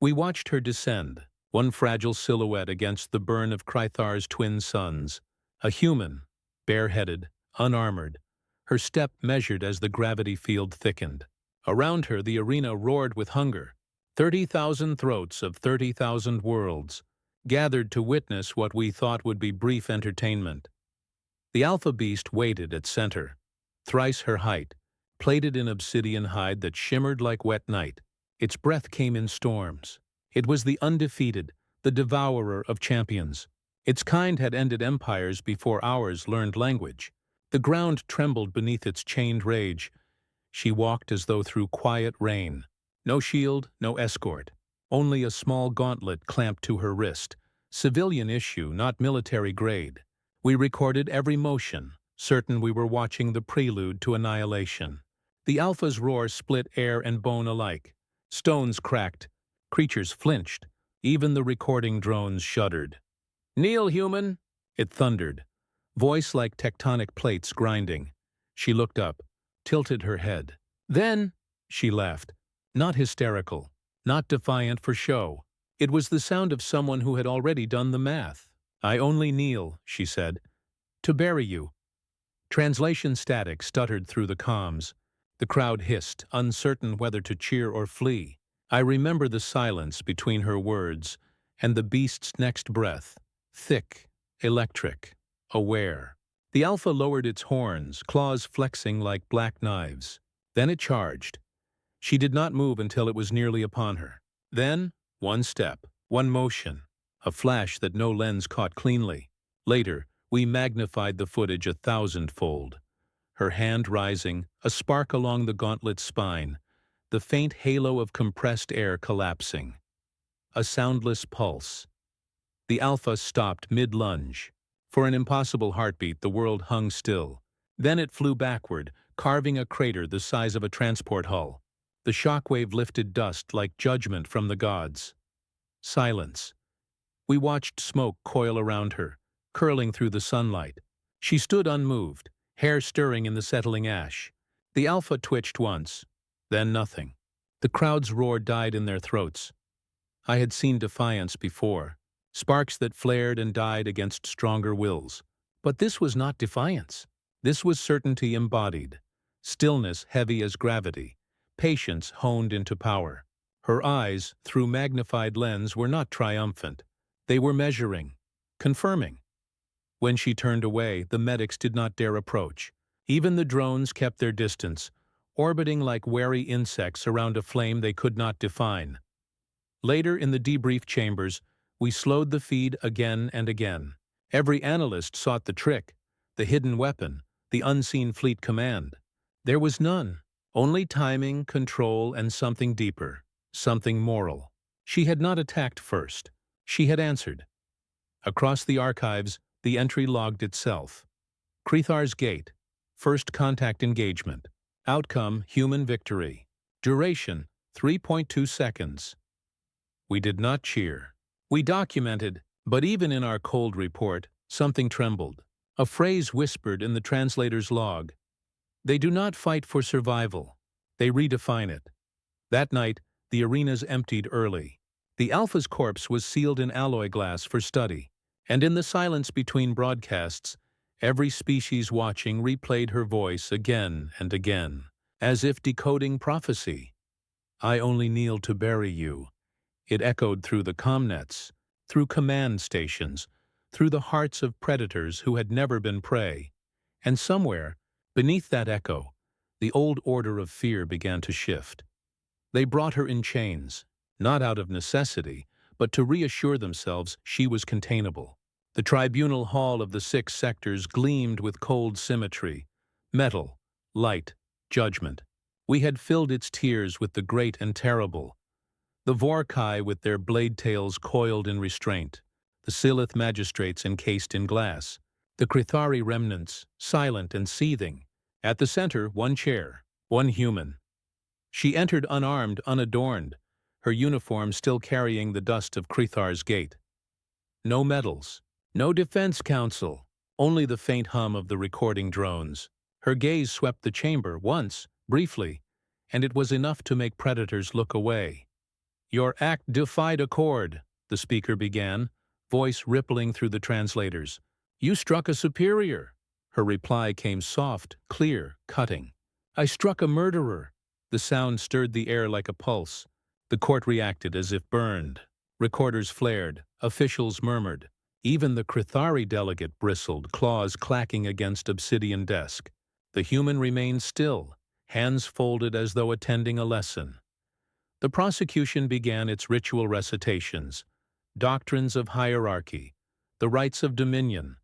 We watched her descend, one fragile silhouette against the burn of Crythar's twin suns. A human, bareheaded, unarmored, her step measured as the gravity field thickened. Around her the arena roared with hunger. 30,000 throats of 30,000 worlds gathered to witness what we thought would be brief entertainment. The alpha beast waited at center, thrice her height, plated in obsidian hide that shimmered like wet night. Its breath came in storms. It was the undefeated, the devourer of champions. Its kind had ended empires before ours learned language. The ground trembled beneath its chained rage. She walked as though through quiet rain. No shield, no escort. Only a small gauntlet clamped to her wrist. Civilian issue, not military grade. We recorded every motion, certain we were watching the prelude to annihilation. The Alpha's roar split air and bone alike. Stones cracked. Creatures flinched. Even the recording drones shuddered. "Kneel, human!" it thundered, voice like tectonic plates grinding. She looked up, tilted her head. "Then," she laughed, not hysterical, not defiant for show. It was the sound of someone who had already done the math. "I only kneel," she said, "to bury you." Translation static stuttered through the comms. The crowd hissed, uncertain whether to cheer or flee. I remember the silence between her words and the beast's next breath. Thick, electric, aware. The Alpha lowered its horns, claws flexing like black knives. Then it charged. She did not move until it was nearly upon her. Then, one step, one motion, a flash that no lens caught cleanly. Later, we magnified the footage 1,000-fold. Her hand rising, a spark along the gauntlet's spine, the faint halo of compressed air collapsing. A soundless pulse. The Alpha stopped mid-lunge. For an impossible heartbeat, the world hung still. Then it flew backward, carving a crater the size of a transport hull. The shockwave lifted dust like judgment from the gods. Silence. We watched smoke coil around her, curling through the sunlight. She stood unmoved, hair stirring in the settling ash. The Alpha twitched once, then nothing. The crowd's roar died in their throats. I had seen defiance before, sparks that flared and died against stronger wills. But this was not defiance. This was certainty embodied, stillness heavy as gravity, patience honed into power. Her eyes, through magnified lens, were not triumphant. They were measuring, confirming. When she turned away, the medics did not dare approach. Even the drones kept their distance, orbiting like wary insects around a flame they could not define. Later, in the debrief chambers, we slowed the feed again and again. Every analyst sought the trick, the hidden weapon, the unseen fleet command. There was none, only timing, control, and something deeper, something moral. She had not attacked first. She had answered. Across the archives, the entry logged itself. Crythar's Gate. First contact engagement. Outcome, human victory. Duration, 3.2 seconds. We did not cheer. We documented, but even in our cold report, something trembled. A phrase whispered in the translator's log. They do not fight for survival. They redefine it. That night, the arenas emptied early. The Alpha's corpse was sealed in alloy glass for study, and in the silence between broadcasts, every species watching replayed her voice again and again, as if decoding prophecy. "I only kneel to bury you." It echoed through the comnets, through command stations, through the hearts of predators who had never been prey. And somewhere, beneath that echo, the old order of fear began to shift. They brought her in chains, not out of necessity, but to reassure themselves she was containable. The tribunal hall of the 6 sectors gleamed with cold symmetry, metal, light, judgment. We had filled its tiers with the great and terrible, the Vorkai with their blade tails coiled in restraint, the Silith magistrates encased in glass, the Crythari remnants, silent and seething. At the center, one chair, one human. She entered unarmed, unadorned, her uniform still carrying the dust of Crythar's Gate. No medals, no defense council, only the faint hum of the recording drones. Her gaze swept the chamber once, briefly, and it was enough to make predators look away. "Your act defied accord," the speaker began, voice rippling through the translators. "You struck a superior." Her reply came soft, clear, cutting. "I struck a murderer." The sound stirred the air like a pulse. The court reacted as if burned. Recorders flared. Officials murmured. Even the Crithari delegate bristled, claws clacking against obsidian desk. The human remained still, hands folded as though attending a lesson. The prosecution began its ritual recitations, doctrines of hierarchy, the rights of dominion,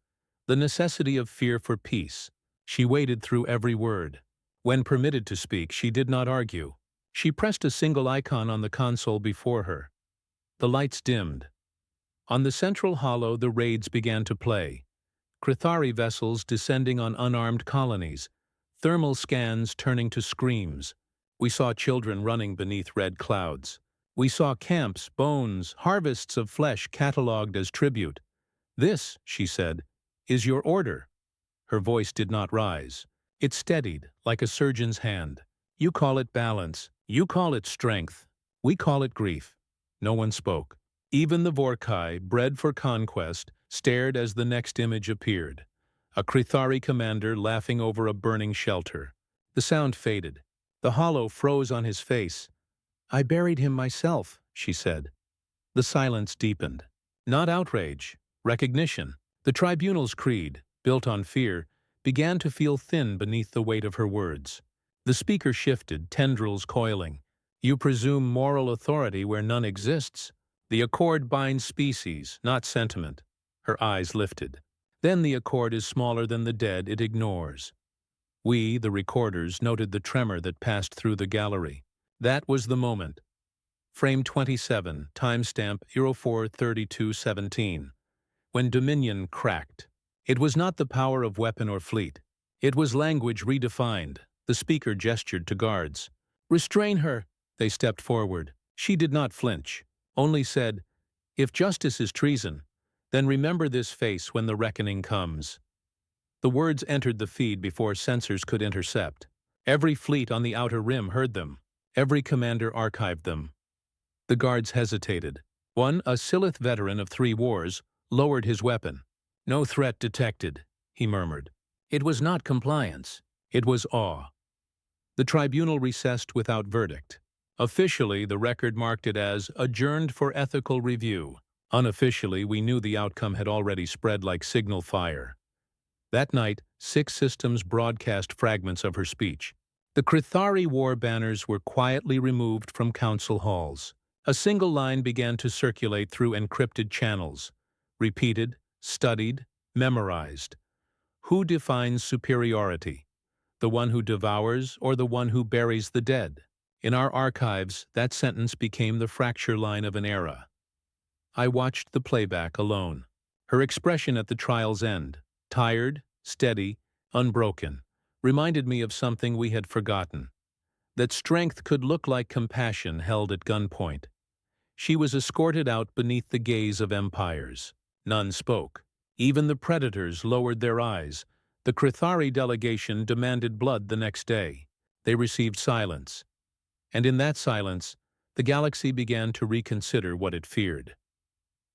the necessity of fear for peace. She waded through every word. When permitted to speak, she did not argue. She pressed a single icon on the console before her. The lights dimmed. On the central hollow, the raids began to play. Crithari vessels descending on unarmed colonies, thermal scans turning to screams. We saw children running beneath red clouds. We saw camps, bones, harvests of flesh catalogued as tribute. "This," she said, "is your order." Her voice did not rise. It steadied, like a surgeon's hand. "You call it balance. You call it strength. We call it grief." No one spoke. Even the Vorkai, bred for conquest, stared as the next image appeared. A Crithari commander laughing over a burning shelter. The sound faded. The hollow froze on his face. "I buried him myself," she said. The silence deepened. Not outrage, recognition. The tribunal's creed, built on fear, began to feel thin beneath the weight of her words. The speaker shifted, tendrils coiling. "You presume moral authority where none exists. The accord binds species, not sentiment." Her eyes lifted. "Then the accord is smaller than the dead it ignores." We, the recorders, noted the tremor that passed through the gallery. That was the moment. Frame 27, timestamp 04-32-17. When Dominion cracked. It was not the power of weapon or fleet. It was language redefined. The speaker gestured to guards. "Restrain her." They stepped forward. She did not flinch, only said, "If justice is treason, then remember this face when the reckoning comes." The words entered the feed before censors could intercept. Every fleet on the outer rim heard them. Every commander archived them. The guards hesitated. One, a Silith veteran of 3 wars, lowered his weapon. "No threat detected," he murmured. It was not compliance. It was awe. The tribunal recessed without verdict. Officially, the record marked it as adjourned for ethical review. Unofficially, we knew the outcome had already spread like signal fire. That night, 6 systems broadcast fragments of her speech. The Crithari war banners were quietly removed from council halls. A single line began to circulate through encrypted channels. Repeated, studied, memorized. Who defines superiority? The one who devours or the one who buries the dead? In our archives, that sentence became the fracture line of an era. I watched the playback alone. Her expression at the trial's end, tired, steady, unbroken, reminded me of something we had forgotten. That strength could look like compassion held at gunpoint. She was escorted out beneath the gaze of empires. None spoke. Even the predators lowered their eyes. The Crithari delegation demanded blood the next day. They received silence. And in that silence, the galaxy began to reconsider what it feared.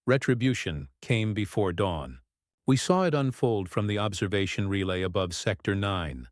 Retribution came before dawn. We saw it unfold from the observation relay above Sector 9.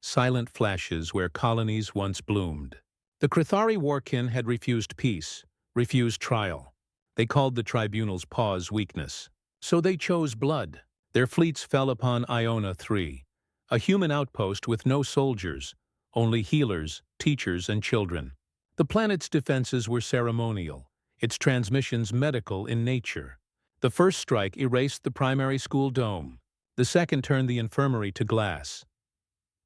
Silent flashes where colonies once bloomed. The Crithari warkin had refused peace, refused trial. They called the tribunal's pause weakness. So they chose blood. Their fleets fell upon Iona 3, a human outpost with no soldiers, only healers, teachers, and children. The planet's defenses were ceremonial, its transmissions medical in nature. The first strike erased the primary school dome. The second turned the infirmary to glass.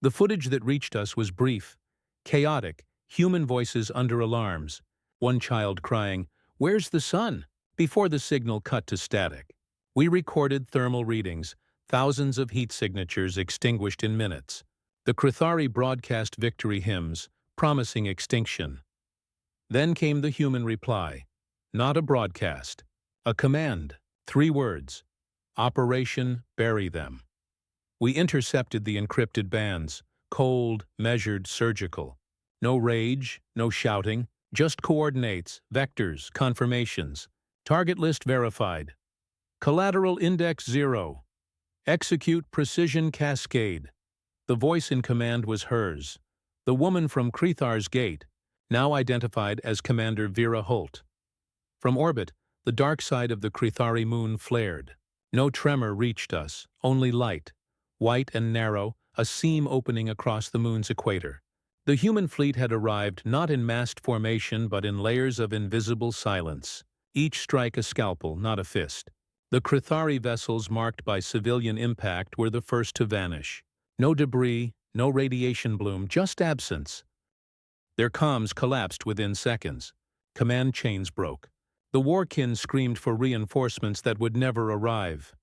The footage that reached us was brief, chaotic, human voices under alarms. One child crying, "Where's the sun?" before the signal cut to static. We recorded thermal readings, thousands of heat signatures extinguished in minutes. The Crithari broadcast victory hymns, promising extinction. Then came the human reply. Not a broadcast. A command. 3 words. Operation Bury Them. We intercepted the encrypted bands, cold, measured, surgical. No rage, no shouting, Just coordinates, vectors, confirmations. Target list verified. Collateral index 0. Execute precision cascade. The voice in command was hers. The woman from Krethar's Gate, now identified as Commander Vera Holt. From orbit, the dark side of the Krethari moon flared. No tremor reached us, only light. White and narrow, a seam opening across the moon's equator. The human fleet had arrived not in massed formation but in layers of invisible silence, each strike a scalpel, not a fist. The Krethari vessels marked by civilian impact were the first to vanish. No debris, no radiation bloom, just absence. Their comms collapsed within seconds. Command chains broke. The warkin screamed for reinforcements that would never arrive.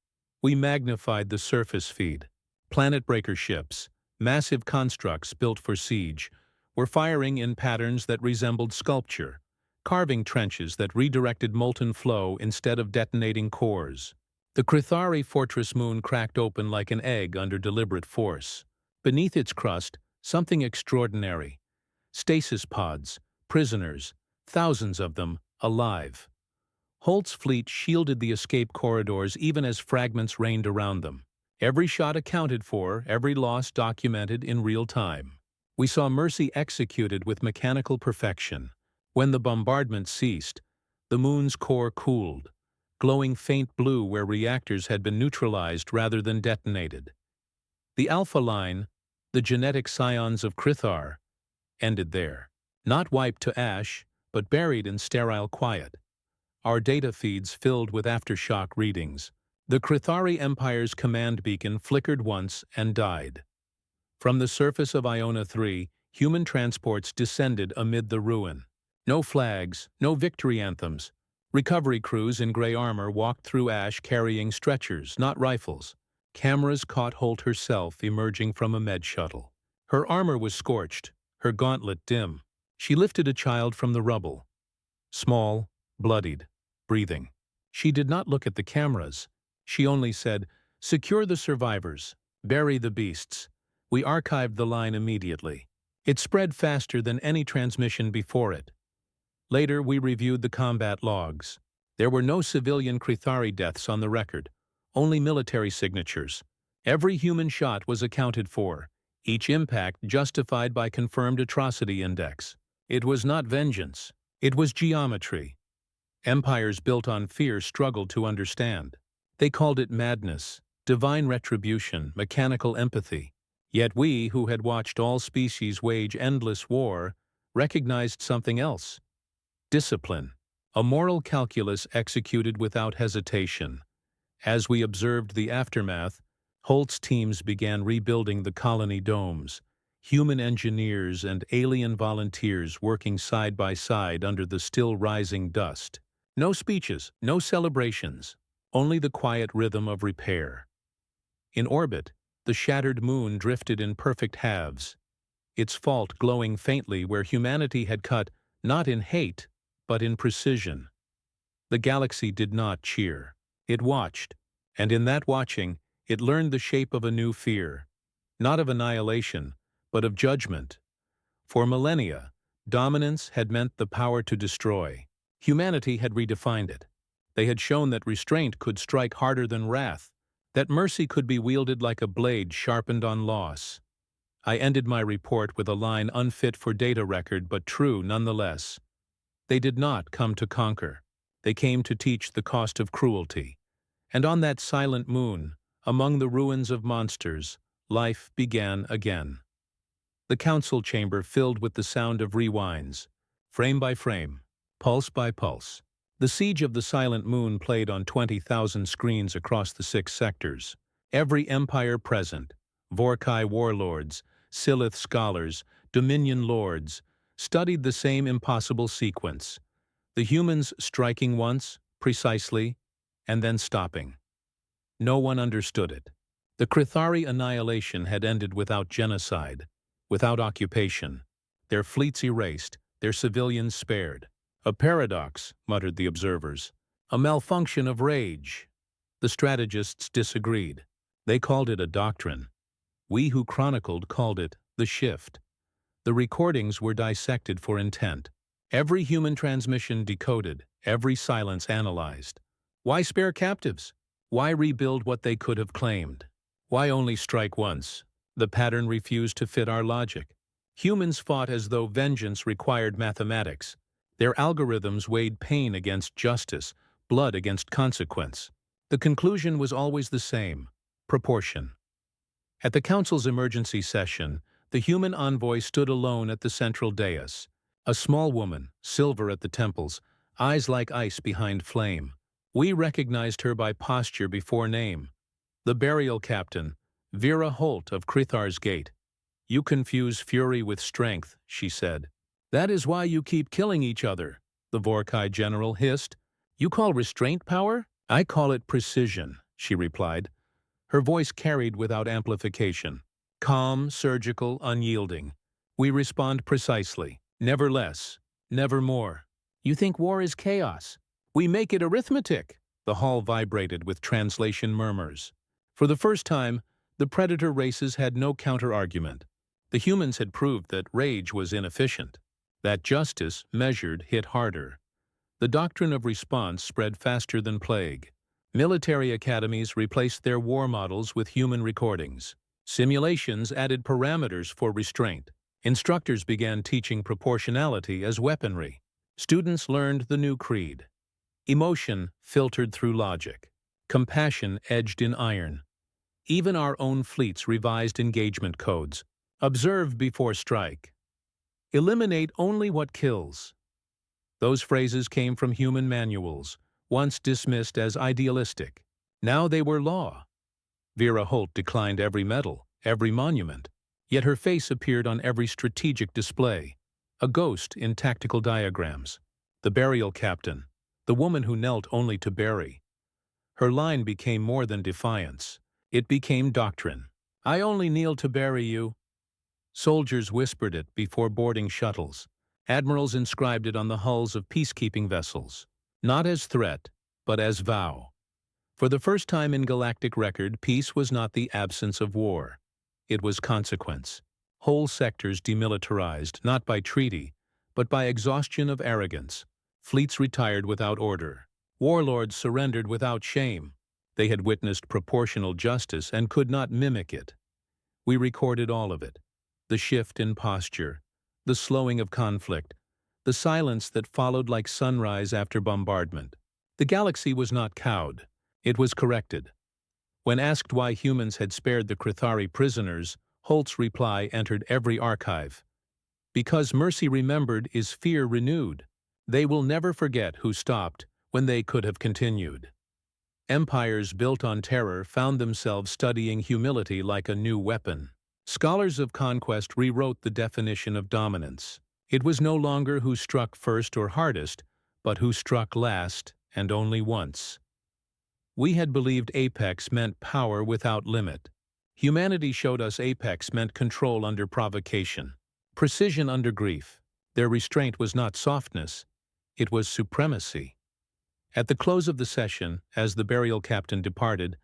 We magnified the surface feed. Planet-breaker ships, massive constructs built for siege, were firing in patterns that resembled sculpture, carving trenches that redirected molten flow instead of detonating cores. The Krethari fortress moon cracked open like an egg under deliberate force. Beneath its crust, something extraordinary. Stasis pods, prisoners, thousands of them, alive. Holt's fleet shielded the escape corridors even as fragments rained around them. Every shot accounted for, every loss documented in real time. We saw mercy executed with mechanical perfection. When the bombardment ceased, the moon's core cooled, glowing faint blue where reactors had been neutralized rather than detonated. The Alpha Line, the genetic scions of Krethar, ended there. Not wiped to ash, but buried in sterile quiet. Our data feeds filled with aftershock readings. The Krethari Empire's command beacon flickered once and died. From the surface of Iona 3, human transports descended amid the ruin. No flags, no victory anthems. Recovery crews in gray armor walked through ash carrying stretchers, not rifles. Cameras caught Holt herself emerging from a med shuttle. Her armor was scorched, her gauntlet dim. She lifted a child from the rubble. Small, bloodied, breathing. She did not look at the cameras. She only said, "Secure the survivors. Bury the beasts." We archived the line immediately. It spread faster than any transmission before it. Later, we reviewed the combat logs. There were no civilian Krethari deaths on the record, only military signatures. Every human shot was accounted for, each impact justified by confirmed atrocity index. It was not vengeance. It was geometry. Empires built on fear struggled to understand. They called it madness, divine retribution, mechanical empathy. Yet we, who had watched all species wage endless war, recognized something else. Discipline, a moral calculus executed without hesitation. As we observed the aftermath, Holt's teams began rebuilding the colony domes, human engineers and alien volunteers working side by side under the still rising dust. No speeches, no celebrations, only the quiet rhythm of repair. In orbit, the shattered moon drifted in perfect halves, its fault glowing faintly where humanity had cut not in hate, but in precision. The galaxy did not cheer. It watched, and in that watching, it learned the shape of a new fear, not of annihilation, but of judgment. For millennia, dominance had meant the power to destroy. Humanity had redefined it. They had shown that restraint could strike harder than wrath, that mercy could be wielded like a blade sharpened on loss. I ended my report with a line unfit for data record but true nonetheless. They did not come to conquer. They came to teach the cost of cruelty. And on that silent moon, among the ruins of monsters, life began again. The council chamber filled with the sound of rewinds, frame by frame, pulse by pulse. The siege of the silent moon played on 20,000 screens across the 6 sectors. Every empire present, Vorkai warlords, Silith scholars, Dominion lords, studied the same impossible sequence. The humans striking once, precisely, and then stopping. No one understood it. The Krethari annihilation had ended without genocide, without occupation. Their fleets erased, their civilians spared. A paradox, muttered the observers. A malfunction of rage. The strategists disagreed. They called it a doctrine. We who chronicled called it the shift. The recordings were dissected for intent. Every human transmission decoded, every silence analyzed. Why spare captives? Why rebuild what they could have claimed? Why only strike once? The pattern refused to fit our logic. Humans fought as though vengeance required mathematics. Their algorithms weighed pain against justice, blood against consequence. The conclusion was always the same: proportion. At the Council's emergency session, the human envoy stood alone at the central dais. A small woman, silver at the temples, eyes like ice behind flame. We recognized her by posture before name. The burial captain, Vera Holt of Crithar's Gate. "You confuse fury with strength," she said. "That is why you keep killing each other," the Vorkai general hissed. "You call restraint power? I call it precision," she replied. Her voice carried without amplification. Calm, surgical, unyielding. We respond precisely. Never less. Never more. "You think war is chaos? We make it arithmetic." The hall vibrated with translation murmurs. For the first time, the predator races had no counter-argument. The humans had proved that rage was inefficient, that justice, measured, hit harder. The doctrine of response spread faster than plague. Military academies replaced their war models with human recordings. Simulations added parameters for restraint. Instructors began teaching proportionality as weaponry. Students learned the new creed. Emotion filtered through logic. Compassion edged in iron. Even our own fleets revised engagement codes. Observe before strike. Eliminate only what kills. Those phrases came from human manuals, once dismissed as idealistic. Now they were law. Vera Holt declined every medal, every monument, yet her face appeared on every strategic display, a ghost in tactical diagrams. The burial captain, the woman who knelt only to bury. Her line became more than defiance. It became doctrine. "I only kneel to bury you." Soldiers whispered it before boarding shuttles. Admirals inscribed it on the hulls of peacekeeping vessels. Not as threat, but as vow. For the first time in galactic record, peace was not the absence of war. It was consequence. Whole sectors demilitarized, not by treaty, but by exhaustion of arrogance. Fleets retired without order. Warlords surrendered without shame. They had witnessed proportional justice and could not mimic it. We recorded all of it. The shift in posture, the slowing of conflict, the silence that followed like sunrise after bombardment. The galaxy was not cowed. It was corrected. When asked why humans had spared the Crithari prisoners, Holt's reply entered every archive. "Because mercy remembered is fear renewed. They will never forget who stopped when they could have continued." Empires built on terror found themselves studying humility like a new weapon. Scholars of conquest rewrote the definition of dominance. It was no longer who struck first or hardest, but who struck last and only once. We had believed apex meant power without limit. Humanity showed us apex meant control under provocation, precision under grief. Their restraint was not softness, it was supremacy. At the close of the session, as the burial captain departed,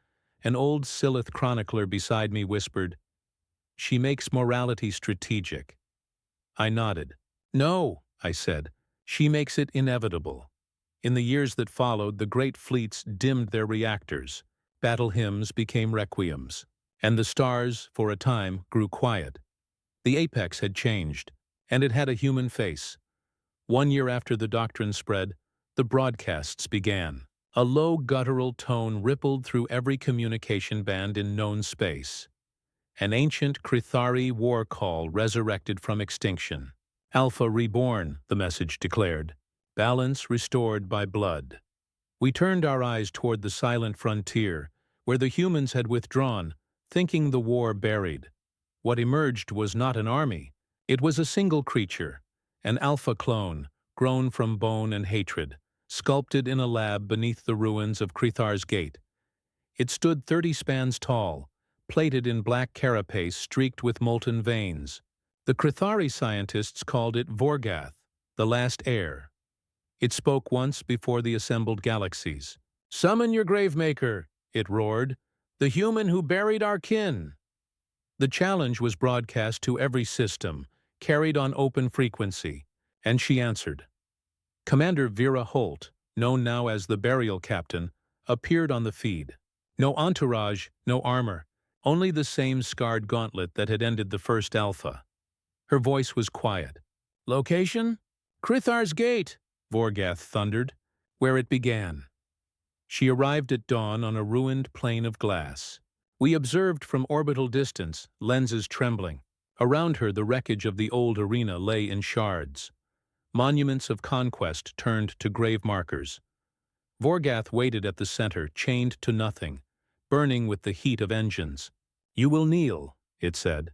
an old Silith chronicler beside me whispered, "She makes morality strategic." I nodded. "No," I said, "she makes it inevitable." In the years that followed, the great fleets dimmed their reactors. Battle hymns became requiems. And the stars, for a time, grew quiet. The apex had changed, and it had a human face. 1 year after the doctrine spread, the broadcasts began. A low guttural tone rippled through every communication band in known space. An ancient Crithari war call resurrected from extinction. "Alpha reborn," the message declared. "Balance restored by blood." We turned our eyes toward the silent frontier, where the humans had withdrawn, thinking the war buried. What emerged was not an army. It was a single creature, an alpha clone, grown from bone and hatred, sculpted in a lab beneath the ruins of Crithar's Gate. It stood 30 spans tall, plated in black carapace streaked with molten veins. The Crithari scientists called it Vorgath, the last heir. It spoke once before the assembled galaxies. "Summon your gravemaker," it roared, "the human who buried our kin." The challenge was broadcast to every system, carried on open frequency, and she answered. Commander Vera Holt, known now as the Burial Captain, appeared on the feed. No entourage, no armor, only the same scarred gauntlet that had ended the first Alpha. Her voice was quiet. "Location? Crithar's Gate," Vorgath thundered, "where it began." She arrived at dawn on a ruined plain of glass. We observed from orbital distance, lenses trembling. Around her the wreckage of the old arena lay in shards. Monuments of conquest turned to grave markers. Vorgath waited at the center, chained to nothing, burning with the heat of engines. "You will kneel," it said.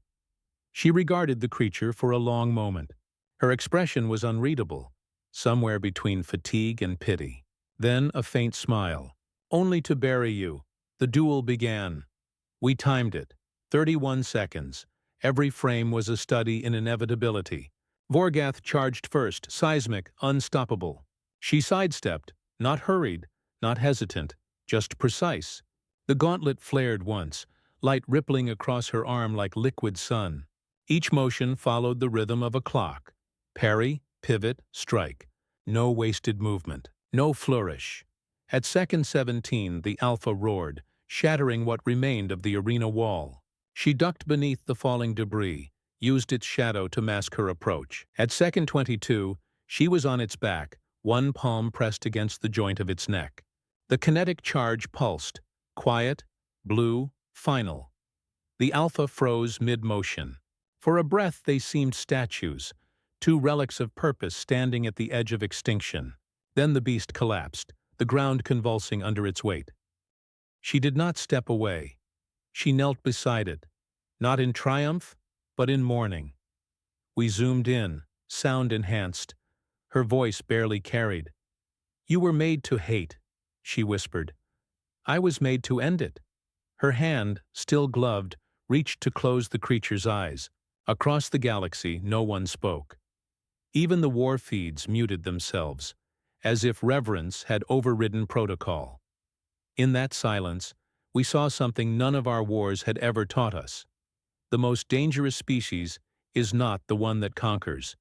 She regarded the creature for a long moment. Her expression was unreadable, somewhere between fatigue and pity. Then a faint smile. "Only to bury you." The duel began. We timed it. 31 seconds. Every frame was a study in inevitability. Vorgath charged first, seismic, unstoppable. She sidestepped, not hurried, not hesitant, just precise. The gauntlet flared once, light rippling across her arm like liquid sun. Each motion followed the rhythm of a clock. Parry, pivot, strike. No wasted movement. No flourish. At second 17, the Alpha roared, shattering what remained of the arena wall. She ducked beneath the falling debris, used its shadow to mask her approach. At second 22, she was on its back, one palm pressed against the joint of its neck. The kinetic charge pulsed, quiet, blue, final. The Alpha froze mid-motion. For a breath they seemed statues, two relics of purpose standing at the edge of extinction. Then the beast collapsed, the ground convulsing under its weight. She did not step away. She knelt beside it, not in triumph, but in mourning. We zoomed in, sound enhanced. Her voice barely carried. "You were made to hate," she whispered. "I was made to end it." Her hand, still gloved, reached to close the creature's eyes. Across the galaxy, no one spoke. Even the war feeds muted themselves, as if reverence had overridden protocol. In that silence, we saw something none of our wars had ever taught us. The most dangerous species is not the one that conquers.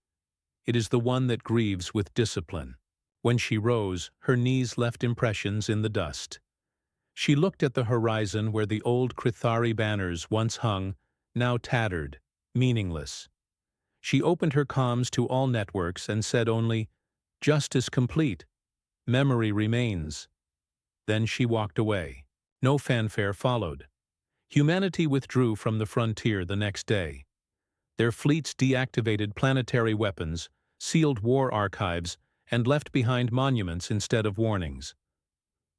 It is the one that grieves with discipline. When she rose, her knees left impressions in the dust. She looked at the horizon where the old Crithari banners once hung, now tattered, meaningless. She opened her comms to all networks and said only, "Justice complete. Memory remains." Then she walked away. No fanfare followed. Humanity withdrew from the frontier the next day. Their fleets deactivated planetary weapons, sealed war archives, and left behind monuments instead of warnings.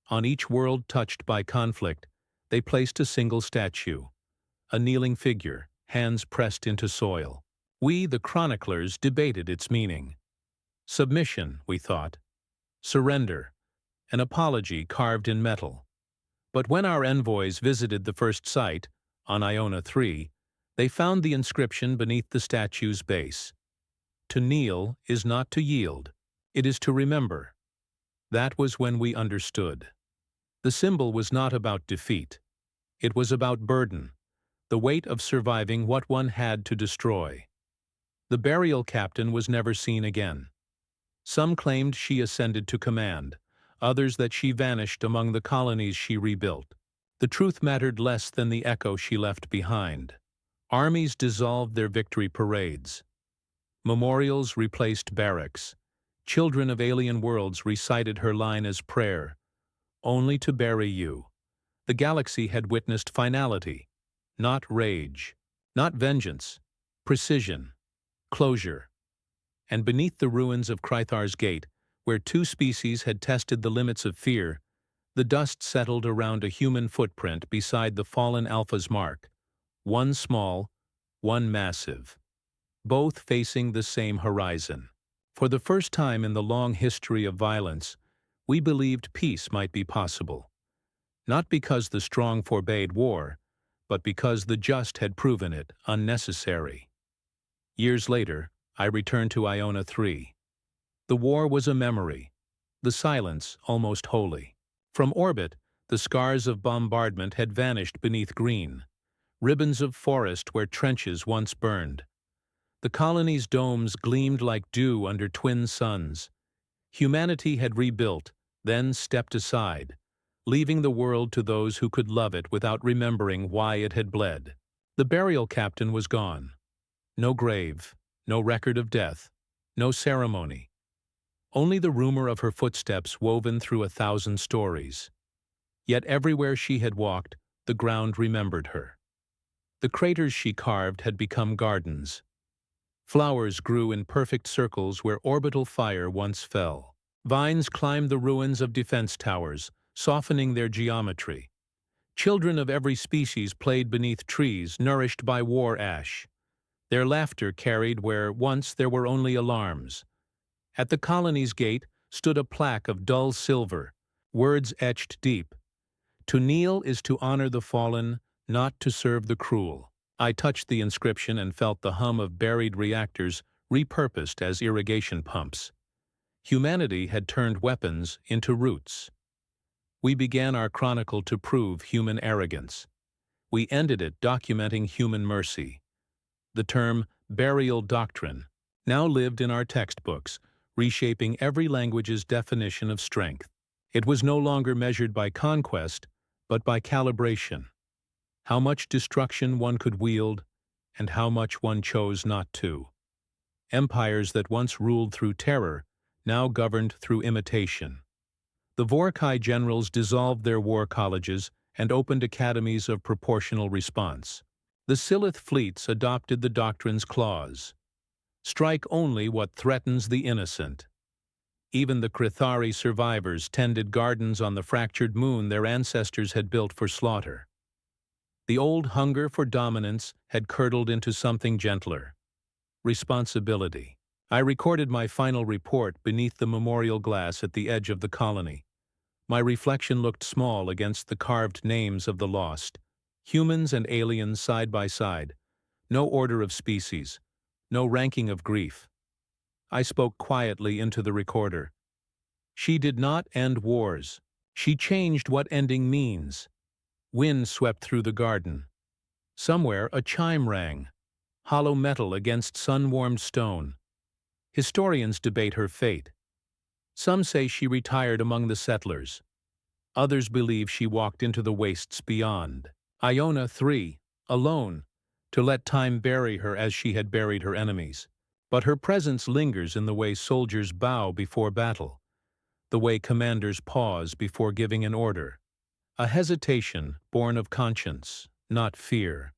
On each world touched by conflict, they placed a single statue, a kneeling figure, hands pressed into soil. We, the chroniclers, debated its meaning. Submission, we thought. Surrender, an apology carved in metal. But when our envoys visited the first site, on Iona 3, they found the inscription beneath the statue's base. To kneel is not to yield, it is to remember. That was when we understood. The symbol was not about defeat. It was about burden, the weight of surviving what one had to destroy. The burial captain was never seen again. Some claimed she ascended to command, others that she vanished among the colonies she rebuilt. The truth mattered less than the echo she left behind. Armies dissolved their victory parades. Memorials replaced barracks. Children of alien worlds recited her line as prayer, "Only to bury you." The galaxy had witnessed finality, not rage, not vengeance, precision, closure. And beneath the ruins of Crithar's Gate, where two species had tested the limits of fear, the dust settled around a human footprint beside the fallen Alpha's mark, one small, one massive, both facing the same horizon. For the first time in the long history of violence, we believed peace might be possible, not because the strong forbade war, but because the just had proven it unnecessary. Years later, I returned to Iona 3. The war was a memory, the silence almost holy. From orbit, the scars of bombardment had vanished beneath green, ribbons of forest where trenches once burned. The colony's domes gleamed like dew under twin suns. Humanity had rebuilt, then stepped aside, leaving the world to those who could love it without remembering why it had bled. The burial captain was gone. No grave, no record of death, no ceremony. Only the rumor of her footsteps woven through 1,000 stories. Yet everywhere she had walked, the ground remembered her. The craters she carved had become gardens. Flowers grew in perfect circles where orbital fire once fell. Vines climbed the ruins of defense towers, softening their geometry. Children of every species played beneath trees nourished by war ash. Their laughter carried where once there were only alarms. At the colony's gate stood a plaque of dull silver, words etched deep. To kneel is to honor the fallen, not to serve the cruel. I touched the inscription and felt the hum of buried reactors repurposed as irrigation pumps. Humanity had turned weapons into roots. We began our chronicle to prove human arrogance. We ended it documenting human mercy. The term burial doctrine now lived in our textbooks, reshaping every language's definition of strength. It was no longer measured by conquest, but by calibration. How much destruction one could wield, and how much one chose not to. Empires that once ruled through terror now governed through imitation. The Vorkai generals dissolved their war colleges and opened academies of proportional response. The Silith fleets adopted the doctrine's clause. Strike only what threatens the innocent. Even the Krithari survivors tended gardens on the fractured moon their ancestors had built for slaughter. The old hunger for dominance had curdled into something gentler. Responsibility. I recorded my final report beneath the memorial glass at the edge of the colony. My reflection looked small against the carved names of the lost, humans and aliens side by side, no order of species, no ranking of grief. I spoke quietly into the recorder. She did not end wars. She changed what ending means. Wind swept through the garden. Somewhere a chime rang, hollow metal against sun-warmed stone. Historians debate her fate. Some say she retired among the settlers. Others believe she walked into the wastes beyond. Iona 3, alone, to let time bury her as she had buried her enemies. But her presence lingers in the way soldiers bow before battle, the way commanders pause before giving an order. A hesitation born of conscience, not fear.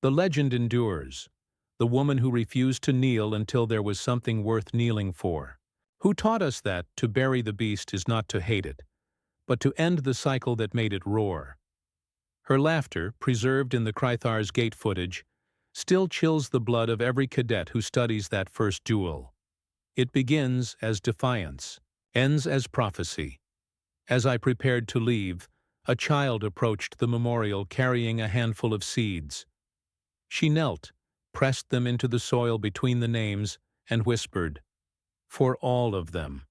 The legend endures. The woman who refused to kneel until there was something worth kneeling for. Who taught us that to bury the beast is not to hate it, but to end the cycle that made it roar. Her laughter, preserved in the Krythar's gate footage, still chills the blood of every cadet who studies that first duel. It begins as defiance, ends as prophecy. As I prepared to leave, a child approached the memorial carrying a handful of seeds. She knelt, pressed them into the soil between the names, and whispered, "For all of them."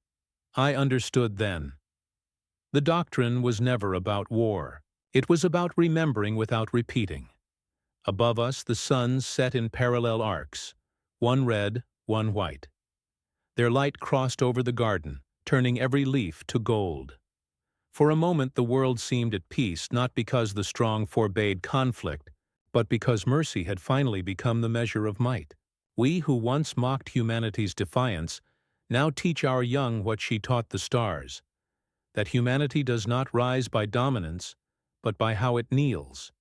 I understood then. The doctrine was never about war. It was about remembering without repeating. Above us, the suns set in parallel arcs, one red, one white. Their light crossed over the garden, turning every leaf to gold. For a moment the world seemed at peace, not because the strong forbade conflict, but because mercy had finally become the measure of might. We who once mocked humanity's defiance now teach our young what she taught the stars, that humanity does not rise by dominance, but by how it kneels.